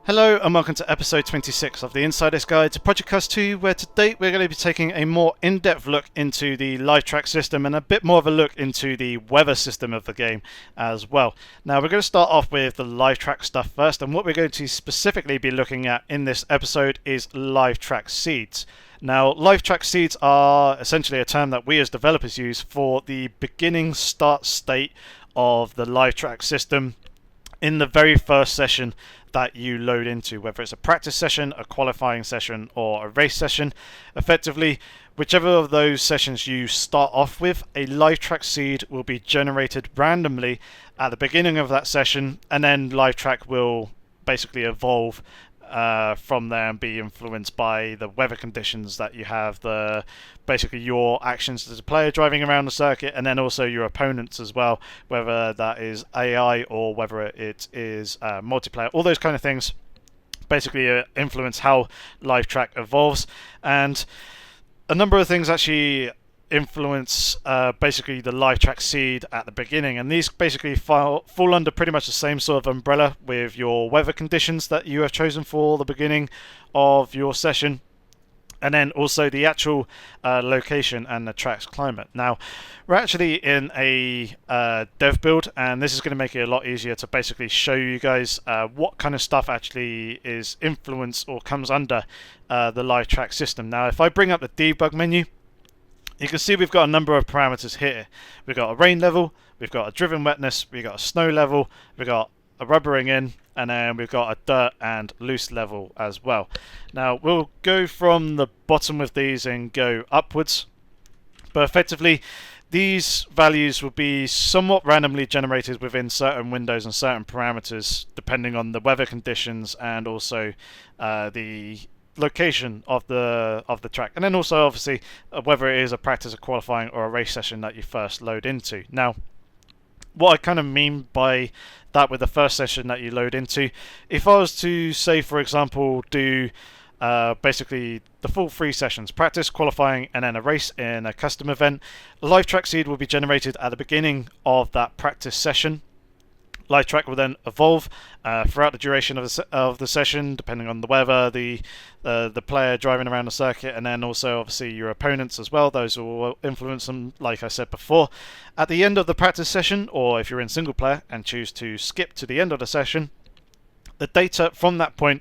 Hello and welcome to episode 26 of the Insider's Guide to Project Cars 2, where today we're going to be taking a more in-depth look into the LiveTrack system and a bit more of a look into the weather system of the game as well. Now we're going to start off with the LiveTrack stuff first, and what we're going to specifically be looking at in this episode is LiveTrack seeds. Now, LiveTrack seeds are essentially a term that we as developers use for the beginning start state of the LiveTrack system in the very first session that you load into, whether it's a practice session, a qualifying session, or a race session. Effectively, whichever of those sessions you start off with, a LiveTrack seed will be generated randomly at the beginning of that session, and then LiveTrack will basically evolve from there and be influenced by the weather conditions that you have, basically your actions as a player driving around the circuit, and then also your opponents as well, whether that is AI or whether it is multiplayer. All those kind of things basically influence how LiveTrack evolves, and a number of things actually influence basically the LiveTrack seed at the beginning, and these basically fall under pretty much the same sort of umbrella with your weather conditions that you have chosen for the beginning of your session, and then also the actual location and the track's climate. Now, we're actually in a dev build, and this is going to make it a lot easier to basically show you guys what kind of stuff actually is influenced or comes under the LiveTrack system. Now, if I bring up the debug menu, you can see we've got a number of parameters here. We've got a rain level, we've got a driven wetness, we've got a snow level, we've got a rubbering in, and then we've got a dirt and loose level as well. Now we'll go from the bottom with these and go upwards, but effectively these values will be somewhat randomly generated within certain windows and certain parameters depending on the weather conditions and also the location of the track, and then also obviously whether it is a practice, a qualifying, or a race session that you first load into. Now, what I kind of mean by that with the first session that you load into, if I was to say, for example, do basically the full 3 sessions, practice, qualifying, and then a race in a custom event, a LiveTrack seed will be generated at the beginning of that practice session. LiveTrack will then evolve throughout the duration of the session, depending on the weather, the player driving around the circuit, and then also obviously your opponents as well. Those will influence them, like I said before. At the end of the practice session, or if you're in single player and choose to skip to the end of the session, the data from that point,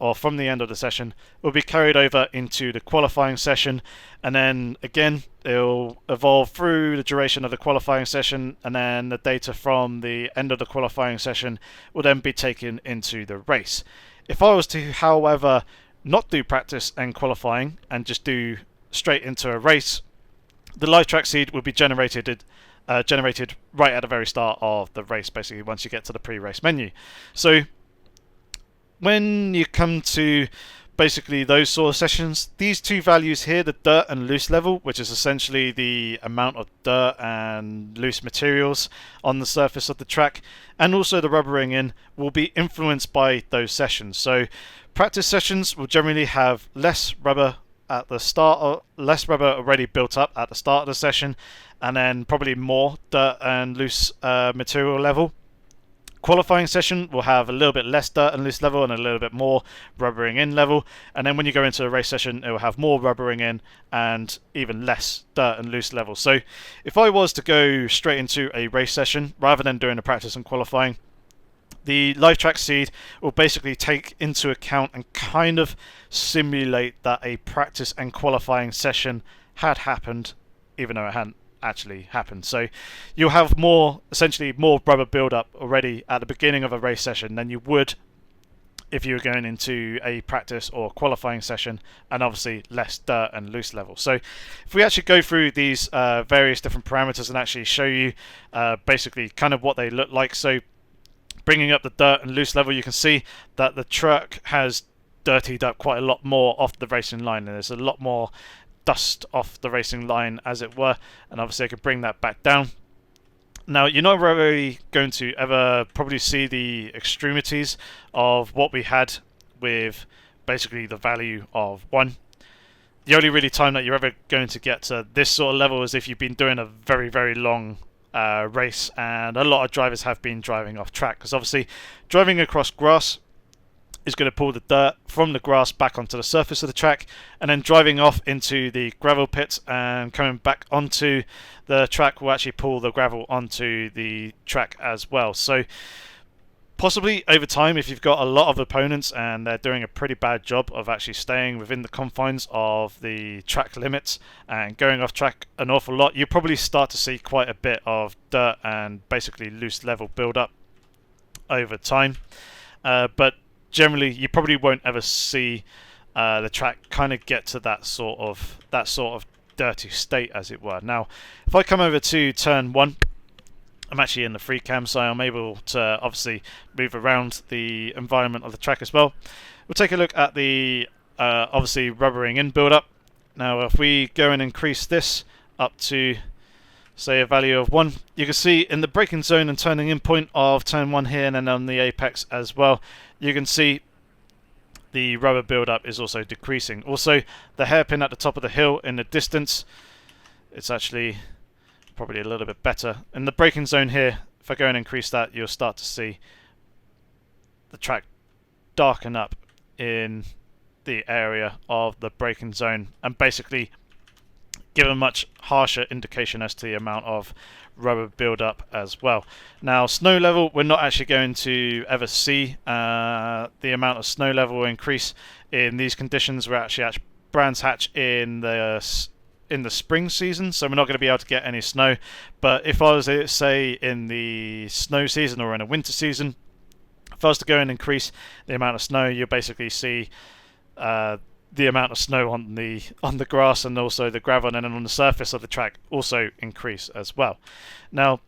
or from the end of the session, will be carried over into the qualifying session, and then again it'll evolve through the duration of the qualifying session, and then the data from the end of the qualifying session will then be taken into the race. If I was to, however, not do practice and qualifying and just do straight into a race, the LiveTrack seed will be generated right at the very start of the race, basically once you get to the pre-race menu. So when you come to basically those sort of sessions, these two values here, the dirt and loose level, which is essentially the amount of dirt and loose materials on the surface of the track, and also the rubbering in, will be influenced by those sessions. So practice sessions will generally have less rubber at the start, or less rubber already built up at the start of the session, and then probably more dirt and loose material level. Qualifying session will have a little bit less dirt and loose level and a little bit more rubbering in level, and then when you go into a race session it will have more rubbering in and even less dirt and loose level. So if I was to go straight into a race session rather than doing a practice and qualifying, the LiveTrack seed will basically take into account and kind of simulate that a practice and qualifying session had happened, even though it hadn't actually happened. So you'll have essentially more rubber build-up already at the beginning of a race session than you would if you were going into a practice or qualifying session, and obviously less dirt and loose level. So if we actually go through these various different parameters and actually show you basically kind of what they look like. So bringing up the dirt and loose level, you can see that the truck has dirtied up quite a lot more off the racing line, and there's a lot more dust off the racing line, as it were, and obviously I could bring that back down. Now, you're not really going to ever probably see the extremities of what we had with basically the value of 1. The only really time that you're ever going to get to this sort of level is if you've been doing a very, very long race, and a lot of drivers have been driving off track, because obviously driving across grass is going to pull the dirt from the grass back onto the surface of the track, and then driving off into the gravel pits and coming back onto the track will actually pull the gravel onto the track as well. So possibly over time, if you've got a lot of opponents and they're doing a pretty bad job of actually staying within the confines of the track limits and going off track an awful lot, you probably start to see quite a bit of dirt and basically loose level build up over time. But generally, you probably won't ever see the track kind of get to that sort of dirty state, as it were. Now, if I come over to turn 1, I'm actually in the free cam, so I'm able to obviously move around the environment of the track as well. We'll take a look at the obviously rubbering in build up. Now, if we go and increase this up to, say, a value of 1, you can see in the braking zone and turning in point of turn 1 here, and then on the apex as well, you can see the rubber build-up is also decreasing. Also, the hairpin at the top of the hill in the distance, it's actually probably a little bit better. In the braking zone here, if I go and increase that, you'll start to see the track darken up in the area of the braking zone and basically give a much harsher indication as to the amount of rubber build-up as well. Now, snow level, we're not actually going to ever see the amount of snow level increase in these conditions. We're actually at Brands Hatch in the spring season, so we're not going to be able to get any snow. But if I was to say in the snow season or in a winter season, if I was to go and increase the amount of snow, you'll basically see the amount of snow on the grass and also the gravel and then on the surface of the track also increase as well. Now,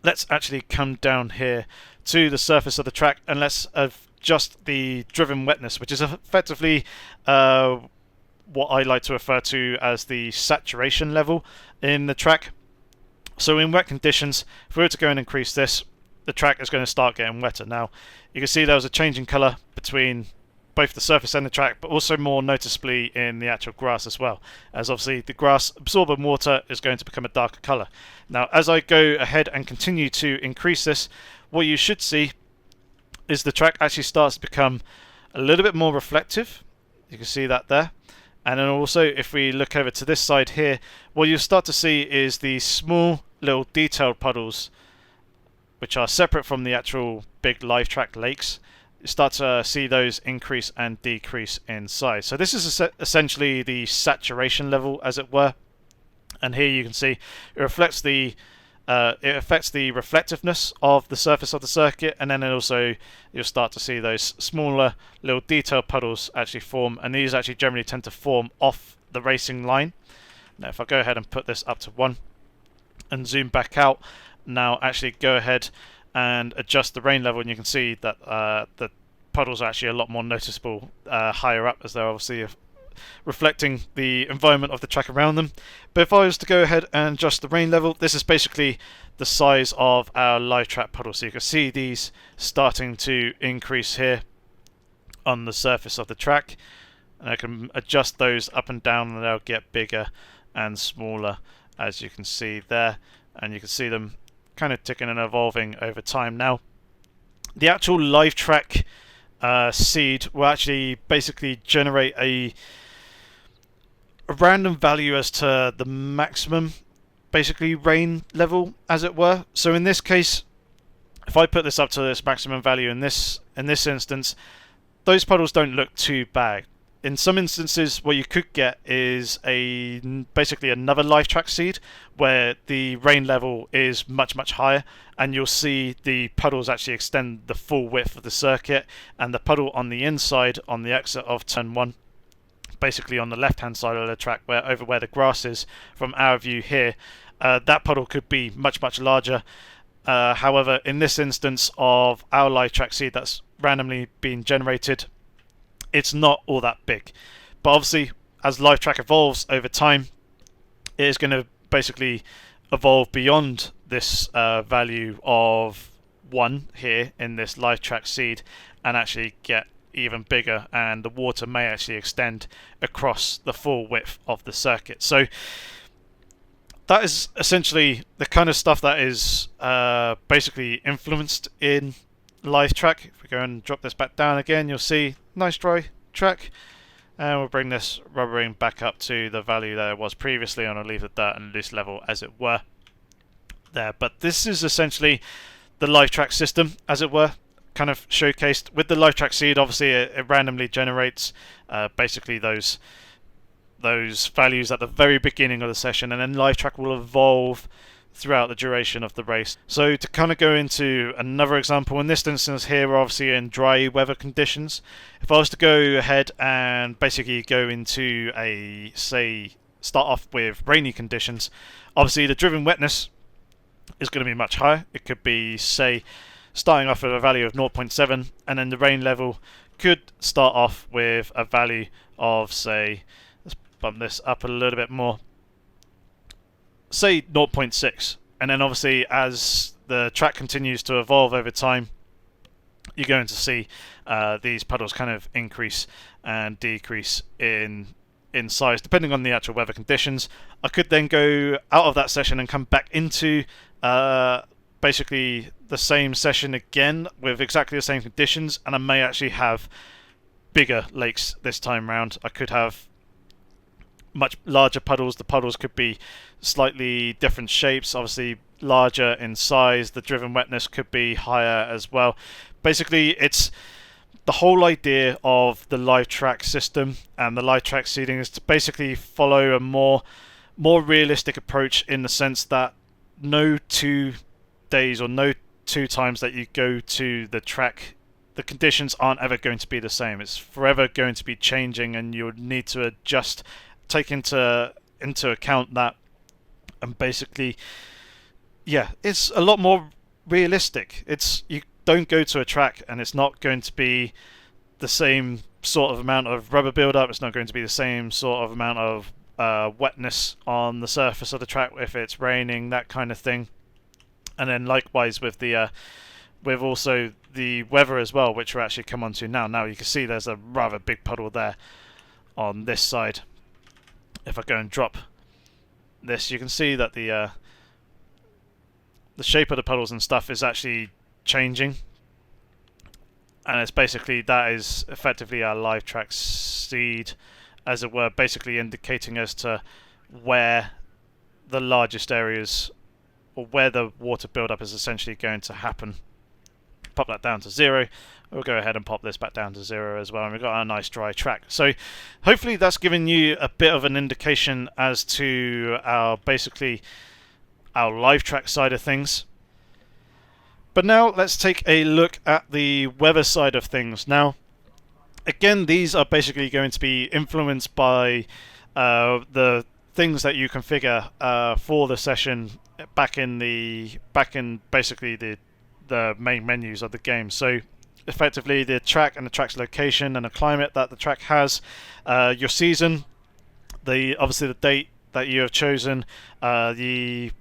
let's actually come down here to the surface of the track and let's adjust the driven wetness, which is effectively what I like to refer to as the saturation level in the track. So in wet conditions, if we were to go and increase this, the track is going to start getting wetter. Now, you can see there was a change in colour between both the surface and the track, but also more noticeably in the actual grass as well, as obviously the grass absorbing water is going to become a darker colour. Now, as I go ahead and continue to increase this, what you should see is the track actually starts to become a little bit more reflective. You can see that there. And then also, if we look over to this side here, what you'll start to see is these small little detailed puddles, which are separate from the actual big LiveTrack lakes. You start to see those increase and decrease in size. So this is essentially the saturation level, as it were. And here you can see it affects the reflectiveness of the surface of the circuit, and then also you'll start to see those smaller little detailed puddles actually form, and these actually generally tend to form off the racing line. Now, if I go ahead and put this up to 1 and zoom back out, now actually go ahead and adjust the rain level, and you can see that the puddles are actually a lot more noticeable higher up, as they're obviously reflecting the environment of the track around them. But if I was to go ahead and adjust the rain level, this is basically the size of our LiveTrack puddle. So you can see these starting to increase here on the surface of the track, and I can adjust those up and down, and they'll get bigger and smaller, as you can see there, and you can see them kind of ticking and evolving over time. Now, the actual LiveTrack seed will actually basically generate a random value as to the maximum basically rain level, as it were. So in this case, if I put this up to this maximum value in this instance, those puddles don't look too bad. In some instances, what you could get is basically another LiveTrack seed where the rain level is much, much higher, and you'll see the puddles actually extend the full width of the circuit, and the puddle on the inside, on the exit of turn 1, basically on the left-hand side of the track, over where the grass is from our view here, that puddle could be much, much larger. However, in this instance of our LiveTrack seed that's randomly being generated, it's not all that big. But obviously, as LiveTrack evolves over time, it is going to basically evolve beyond this value of 1 here in this LiveTrack seed and actually get even bigger, and the water may actually extend across the full width of the circuit. So that is essentially the kind of stuff that is basically influenced in LiveTrack. If we go and drop this back down again, you'll see nice dry track. And we'll bring this rubbering back up to the value that it was previously, and I'll leave the dirt and loose level as it were there. But this is essentially the LiveTrack system, as it were, kind of showcased. With the LiveTrack seed, obviously it randomly generates basically those values at the very beginning of the session, and then LiveTrack will evolve throughout the duration of the race. So to kind of go into another example, in this instance here, we're obviously in dry weather conditions. If I was to go ahead and basically go into a, say, start off with rainy conditions, obviously the driven wetness is going to be much higher. It could be, say, starting off with a value of 0.7, and then the rain level could start off with a value of, say, let's bump this up a little bit more, say 0.6, and then obviously as the track continues to evolve over time, you're going to see these puddles kind of increase and decrease in size depending on the actual weather conditions. I could then go out of that session and come back into basically the same session again with exactly the same conditions, and I may actually have bigger lakes this time round. I could have much larger puddles. The puddles could be slightly different shapes, obviously larger in size. The driven wetness could be higher as well. Basically, it's the whole idea of the LiveTrack system and the LiveTrack seeding is to basically follow a more realistic approach, in the sense that no 2 days or no 2 times that you go to the track, the conditions aren't ever going to be the same. It's forever going to be changing, and you'll need to adjust, take into account that, and basically, yeah, it's a lot more realistic. It's, you don't go to a track and it's not going to be the same sort of amount of rubber build-up. It's not going to be the same sort of amount of wetness on the surface of the track if it's raining, that kind of thing. And then likewise with the with also the weather as well, which we'll actually come on to now. Now you can see there's a rather big puddle there on this side. If I go and drop this, you can see that the shape of the puddles and stuff is actually changing, and it's basically, that is effectively our LiveTrack seed, as it were, basically indicating as to where the largest areas, or where the water buildup is essentially going to happen. Pop that down to 0. We'll go ahead and pop this back down to 0 as well, and we've got our nice dry track. So hopefully that's given you a bit of an indication as to our basically our LiveTrack side of things. But now let's take a look at the weather side of things. Now, again, these are basically going to be influenced by the things that you configure for the session back in basically the main menus of the game. So effectively the track and the track's location and the climate that the track has, your season, obviously the date that you have chosen, the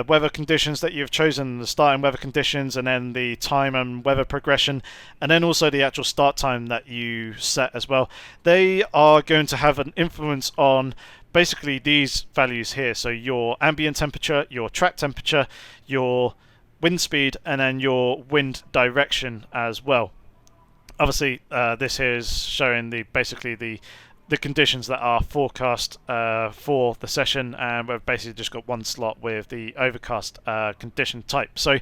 weather conditions that you've chosen, the starting weather conditions, and then the time and weather progression, and then also the actual start time that you set as well. They are going to have an influence on basically these values here. So your ambient temperature, your track temperature, your wind speed, and then your wind direction as well. Obviously, this here is showing basically the conditions that are forecast for the session, and we've basically just got one slot with the overcast condition type. So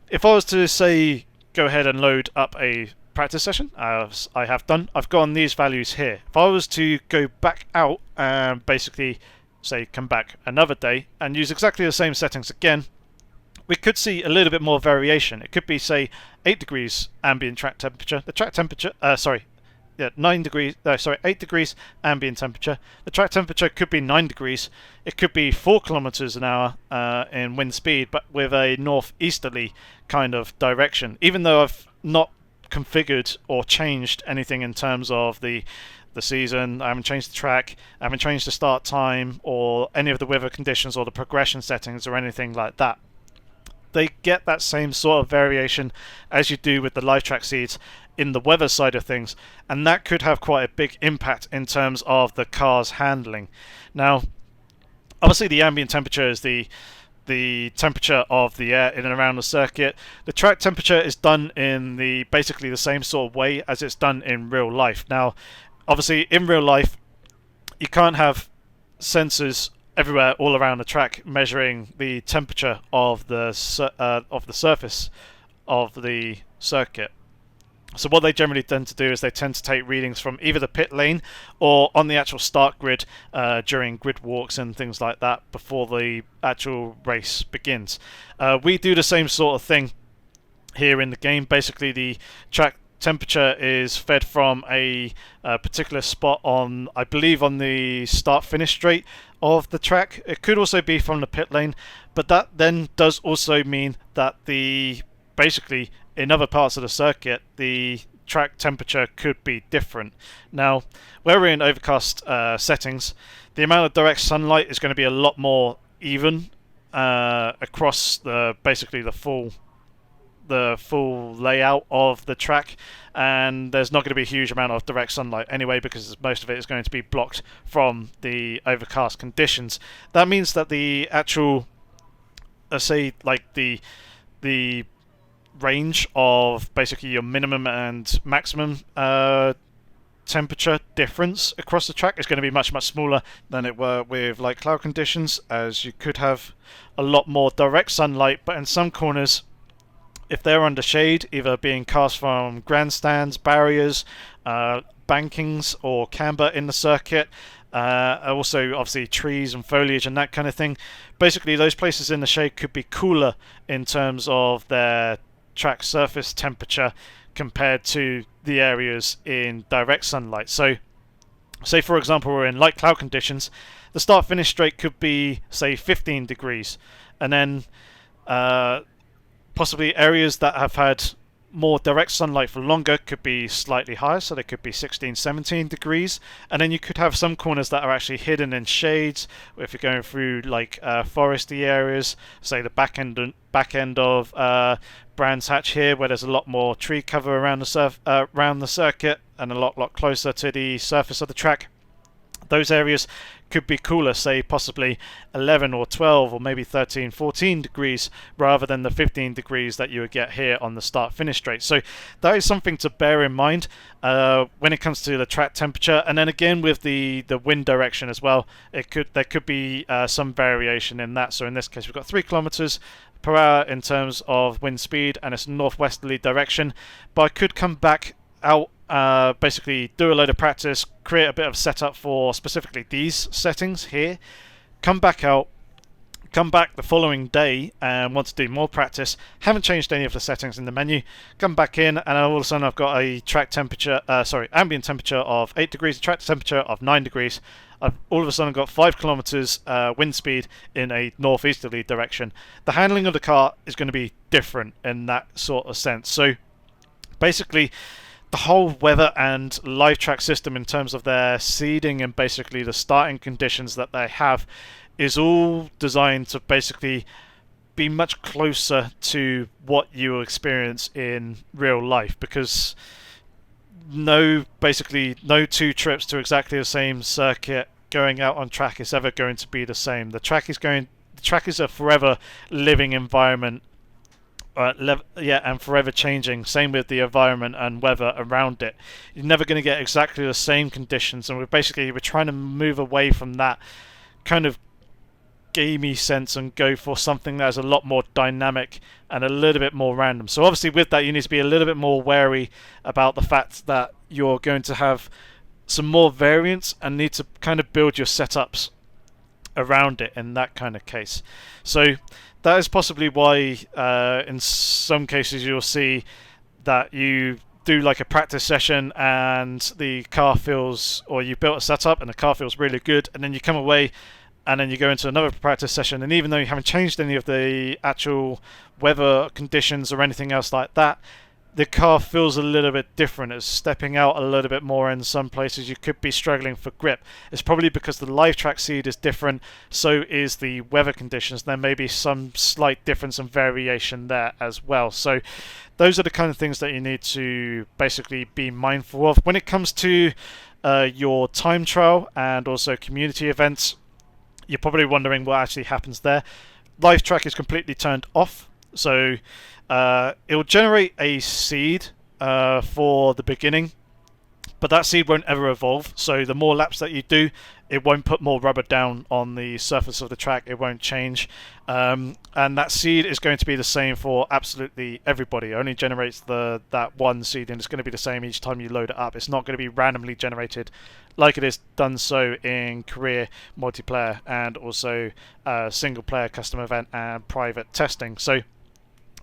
if I was to say go ahead and load up a practice session, as I have done, I've got these values here. If I was to go back out and basically say come back another day and use exactly the same settings again, we could see a little bit more variation. It could be, say, 8 degrees ambient track temperature. The track temperature, 8 degrees ambient temperature. The track temperature could be 9 degrees. It could be 4 kilometers an hour in wind speed, but with a northeasterly kind of direction. Even though I've not configured or changed anything in terms of the season, I haven't changed the track, I haven't changed the start time or any of the weather conditions or the progression settings or anything like that. They get that same sort of variation as you do with the LiveTrack seeds in the weather side of things, and that could have quite a big impact in terms of the car's handling. Now, obviously the ambient temperature is the the temperature of the air in and around the circuit. The track temperature is done in basically the same sort of way as it's done in real life. Now, obviously, in real life, you can't have sensors everywhere all around the track measuring the temperature of the surface of the circuit. So what they generally tend to do is they tend to take readings from either the pit lane or on the actual start grid during grid walks and things like that before the actual race begins. We do the same sort of thing here in the game. Basically, the track temperature is fed from a particular spot on, I believe, on the start-finish straight of the track. It could also be from the pit lane, but that then does also mean that basically in other parts of the circuit, the track temperature could be different. Now, where we're in overcast settings, the amount of direct sunlight is going to be a lot more even across basically the full layout of the track, and there's not going to be a huge amount of direct sunlight anyway, because most of it is going to be blocked from the overcast conditions. That means that the actual, say, like the range of basically your minimum and maximum temperature difference across the track is going to be much smaller than it were with like cloud conditions, as you could have a lot more direct sunlight, but in some corners, if they're under shade, either being cast from grandstands, barriers, bankings, or camber in the circuit, also obviously trees and foliage and that kind of thing, basically those places in the shade could be cooler in terms of their track surface temperature compared to the areas in direct sunlight. So, say for example we're in light cloud conditions, the start finish straight could be say 15 degrees, and then possibly areas that have had more direct sunlight for longer could be slightly higher, so they could be 16, 17 degrees. And then you could have some corners that are actually hidden in shades. If you're going through like foresty areas, say the back end of Brands Hatch here, where there's a lot more tree cover around the circuit and a lot closer to the surface of the track. Those areas could be cooler, say possibly 11 or 12 or maybe 13, 14 degrees rather than the 15 degrees that you would get here on the start-finish straight. So that is something to bear in mind when it comes to the track temperature. And then again with the wind direction as well, there could be some variation in that. So in this case we've got 3 kilometers per hour in terms of wind speed, and it's northwesterly direction. But I could come back out, basically do a load of practice, create a bit of setup for specifically these settings here, come back out, come back the following day and want to do more practice, haven't changed any of the settings in the menu, come back in, and all of a sudden I've got a track temperature, ambient temperature of 8 degrees, a track temperature of 9 degrees. I've all of a sudden got 5 kilometers wind speed in a northeasterly direction. The handling of the car is going to be different in that sort of sense. So basically, the whole weather and LiveTrack system in terms of their seeding and basically the starting conditions that they have is all designed to basically be much closer to what you experience in real life, because no 2 trips to exactly the same circuit going out on track is ever going to be the same. The track is a forever living environment. And forever changing. Same with the environment and weather around it. You're never going to get exactly the same conditions, and we're trying to move away from that kind of gamey sense and go for something that is a lot more dynamic and a little bit more random. So obviously with that you need to be a little bit more wary about the fact that you're going to have some more variance and need to kind of build your setups around it in that kind of case. So that is possibly why in some cases you'll see that you do like a practice session and the car feels, or you built a setup and the car feels really good, and then you come away and then you go into another practice session, and even though you haven't changed any of the actual weather conditions or anything else like that, the car feels a little bit different. It's stepping out a little bit more in some places. You could be struggling for grip. It's probably because the LiveTrack seed is different, so is the weather conditions. There may be some slight difference and variation there as well. So those are the kind of things that you need to basically be mindful of. When it comes to your time trial and also community events, you're probably wondering what actually happens there. LiveTrack is completely turned off, so it will generate a seed for the beginning, but that seed won't ever evolve. So the more laps that you do, it won't put more rubber down on the surface of the track. It won't change, and that seed is going to be the same for absolutely everybody. It only generates that one seed, and it's going to be the same each time you load it up. It's not going to be randomly generated like it is done so in career multiplayer and also single player custom event and private testing. So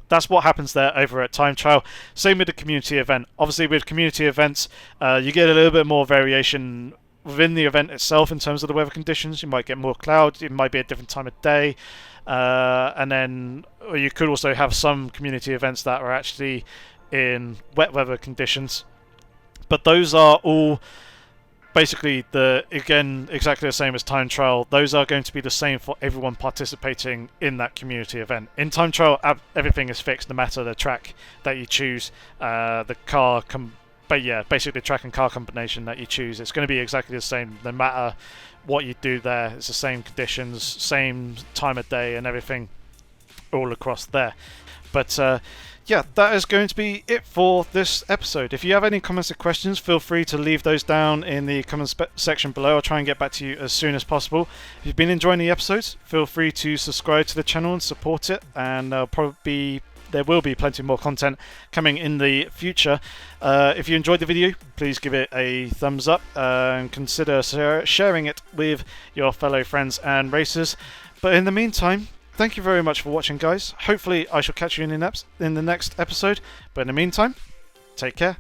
that's what happens there over at Time Trial. Same with the community event. Obviously with community events, you get a little bit more variation within the event itself in terms of the weather conditions. You might get more clouds, it might be a different time of day, and then you could also have some community events that are actually in wet weather conditions. But those are all basically exactly the same as Time Trial. Those are going to be the same for everyone participating in that community event. In Time Trial, everything is fixed, no matter the track that you choose, the car but yeah, basically the track and car combination that you choose. It's going to be exactly the same no matter what you do there. It's the same conditions, same time of day and everything all across there. But yeah, that is going to be it for this episode. If you have any comments or questions, feel free to leave those down in the comments section below. I'll try and get back to you as soon as possible. If you've been enjoying the episodes, feel free to subscribe to the channel and support it, and there will be plenty more content coming in the future. If you enjoyed the video, please give it a thumbs up and consider sharing it with your fellow friends and racers. But in the meantime, thank you very much for watching, guys. Hopefully I shall catch you in the next episode. But in the meantime, take care.